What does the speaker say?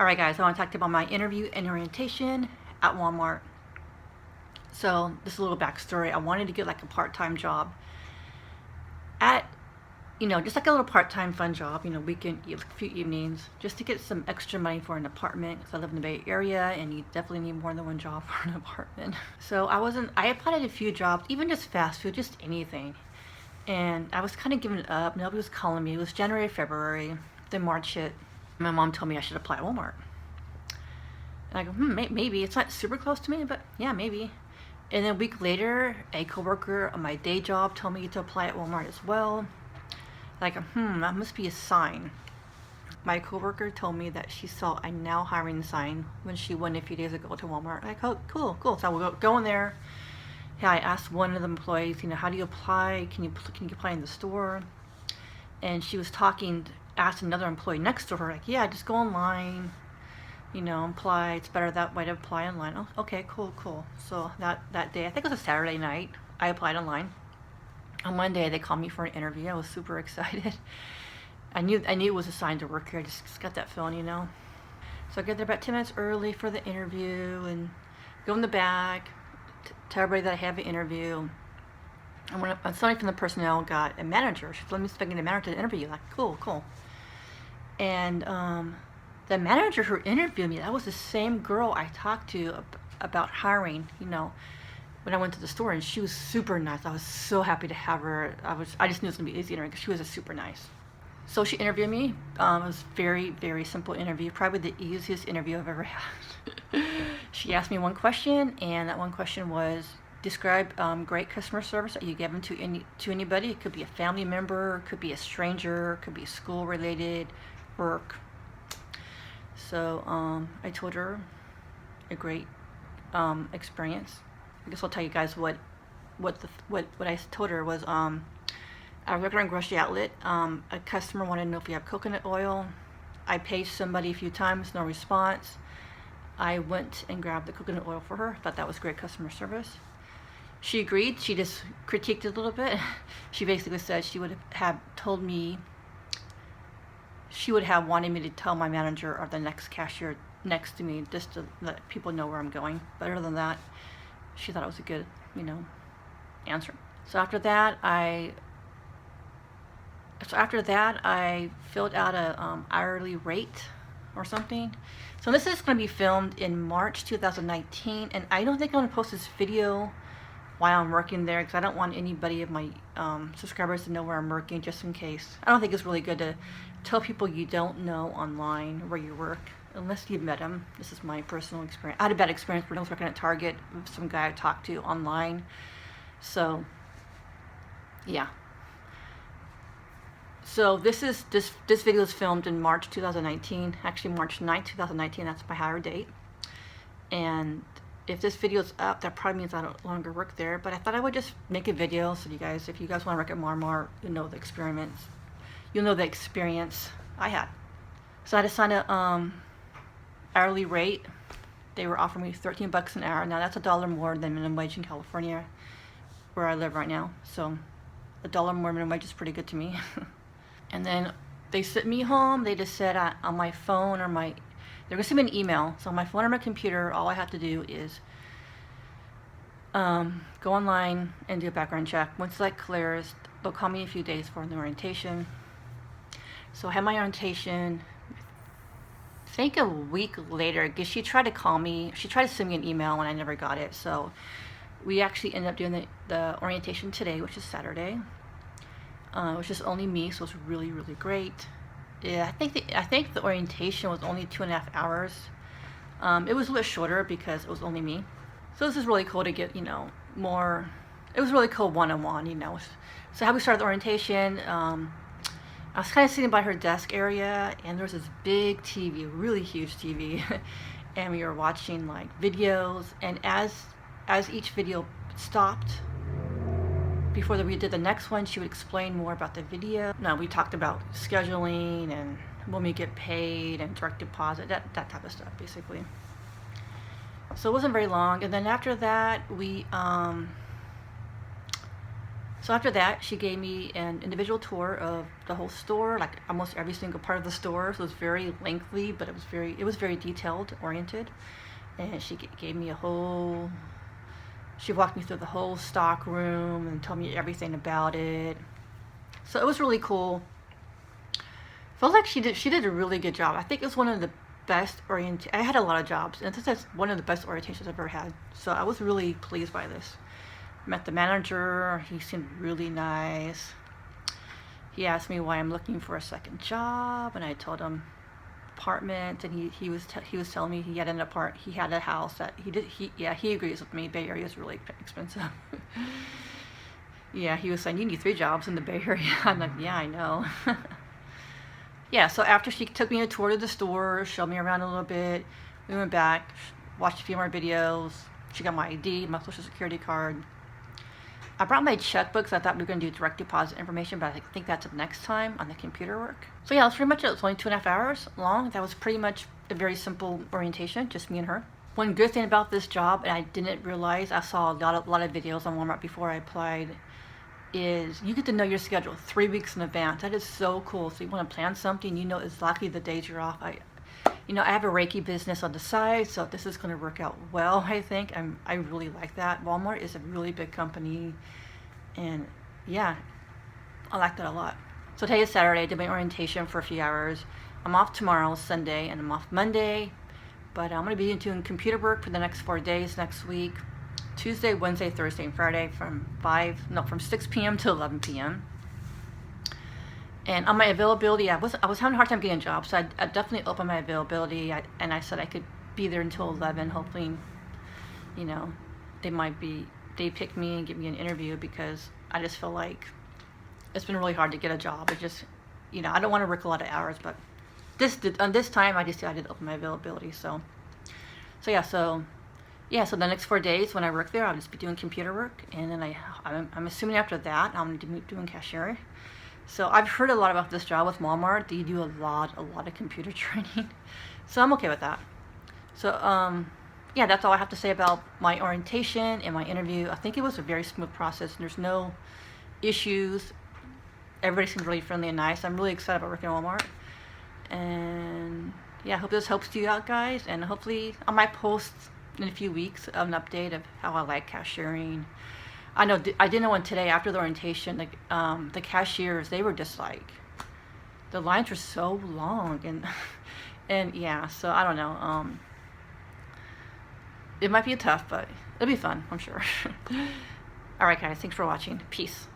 Alright guys, I want to talk about my interview and orientation at Walmart. So this is a little backstory. I wanted to get like a part-time job at, just like a little part-time fun job, weekend, a few evenings, just to get some extra money for an apartment because I live in the Bay Area and you definitely need more than one job for an apartment. So I applied at a few jobs, even just fast food, just anything. And I was kind of giving it up. Nobody was calling me. It was January, February. Then March hit. My mom told me I should apply at Walmart. And I go, maybe. It's not super close to me, but yeah, maybe. And then a week later, a coworker on my day job told me to apply at Walmart as well. Like, that must be a sign. My coworker told me that she saw a now hiring sign when she went a few days ago to Walmart. Like, oh, cool. So I will go in there. Yeah, I asked one of the employees, how do you apply? Can you apply in the store? And she was asked another employee next to her, like, yeah, just go online, apply. It's better that way to apply online. Oh, okay, cool. So that day, I think it was a Saturday night, I applied online. On Monday, they called me for an interview. I was super excited. I knew it was a sign to work here. I just got that feeling, So I get there about 10 minutes early for the interview and go in the back, tell everybody that I have an interview. And when somebody from the personnel got a manager, she said, let me see if I can get a manager to interview you. Like, cool. And the manager who interviewed me, that was the same girl I talked to about hiring, when I went to the store, and she was super nice. I was so happy to have her. I just knew it was gonna be easy because she was super nice. So she interviewed me. It was very, very simple interview, probably the easiest interview I've ever had. She asked me one question, and that one question was, describe great customer service that you give to anybody. It could be a family member, it could be a stranger, it could be school related, work. So I told her a great experience. I guess I'll tell you guys what I told her was at a regular grocery outlet. A customer wanted to know if we have coconut oil. I paged somebody a few times, no response. I went and grabbed the coconut oil for her. Thought that was great customer service. She agreed. She just critiqued it a little bit. She basically said she would have told me, she would have wanted me to tell my manager or the next cashier next to me just to let people know where I'm going. But other than that, she thought it was a good, answer. So after that, I filled out a hourly rate or something. So this is going to be filmed in March 2019, and I don't think I'm going to post this video while I'm working there because I don't want anybody of my subscribers to know where I'm working, just in case. I don't think it's really good to tell people you don't know online where you work unless you've met them. This is my personal experience. I had a bad experience when I was working at Target with some guy I talked to online. So yeah. So this video is filmed in March 2019, actually March 9th, 2019. That's my hire date. And if this video's up, that probably means I don't longer work there. But I thought I would just make a video so if you guys want to work at Walmart, you'll know the experience I had. So I had to sign a hourly rate. They were offering me $13 an hour. Now that's $1 more than minimum wage in California, where I live right now. So $1 more minimum wage is pretty good to me. And then they sent me home. They just said on my phone or they're gonna send me an email. So on my phone or my computer, all I have to do is go online and do a background check. Once that clears, they'll call me a few days for the orientation. So I had my orientation, I think a week later, because she tried to call me. She tried to send me an email and I never got it. So we actually ended up doing the orientation today, which is Saturday. It was just only me, so it was really, really great. Yeah, I think the orientation was only 2.5 hours. It was a little shorter because it was only me. So this is really cool to get, more. It was really cool one-on-one, So how we started the orientation, I was kind of sitting by her desk area, and there was this big TV, really huge TV, and we were watching like videos. And as each video stopped, before we did the next one, she would explain more about the video. No, we talked about scheduling and when we get paid and direct deposit, that type of stuff, basically. So it wasn't very long. And then after that, we So after that, she gave me an individual tour of the whole store, like almost every single part of the store. So it was very lengthy, but it was very detailed oriented. And she gave me she walked me through the whole stock room and told me everything about it. So it was really cool. Felt like she did a really good job. I think it was one of the best I had a lot of jobs, and this is one of the best orientations I've ever had. So I was really pleased by this. Met the manager. He seemed really nice. He asked me why I'm looking for a second job, and I told him apartment, and he was telling me he had a house that he agrees with me. Bay Area is really expensive. Yeah, he was saying you need 3 jobs in the Bay Area. I'm like, yeah, I know. Yeah, so after she took me a tour of the store, showed me around a little bit, we went back, watched a few more videos. She got my ID, my social security card. I brought my checkbooks. I thought we were going to do direct deposit information, but I think that's next time on the computer work. So yeah, that's pretty much it. It was only 2.5 hours long. That was pretty much a very simple orientation, just me and her. One good thing about this job, and I didn't realize, I saw a lot of videos on Walmart before I applied, is you get to know your schedule 3 weeks in advance. That is so cool. So you want to plan something, you know exactly the days you're off. I have a Reiki business on the side, so this is going to work out well, I think. I really like that. Walmart is a really big company, and yeah, I like that a lot. So today is Saturday. I did my orientation for a few hours. I'm off tomorrow, Sunday, and I'm off Monday, but I'm going to be doing computer work for the next 4 days next week. Tuesday, Wednesday, Thursday, and Friday from 6 p.m. to 11 p.m. And on my availability, I was having a hard time getting jobs, so I definitely opened my availability, and I said I could be there until 11, hoping, they pick me and give me an interview, because I just feel like it's been really hard to get a job. It just, I don't want to work a lot of hours, but on this time, I decided to open my availability, so the next 4 days when I work there, I'll just be doing computer work, and then I'm assuming after that, I'm going to be doing cashier. So I've heard a lot about this job with Walmart. They do a lot of computer training. So I'm okay with that. So, yeah, that's all I have to say about my orientation and my interview. I think it was a very smooth process. There's no issues. Everybody seemed really friendly and nice. I'm really excited about working at Walmart. And, yeah, I hope this helps you out, guys. And hopefully I might post in a few weeks an update of how I like cashiering. I know I did know one today after the orientation. The cashiers, they were just like, the lines were so long, and yeah. So I don't know. It might be tough, but it'll be fun, I'm sure. All right, guys. Thanks for watching. Peace.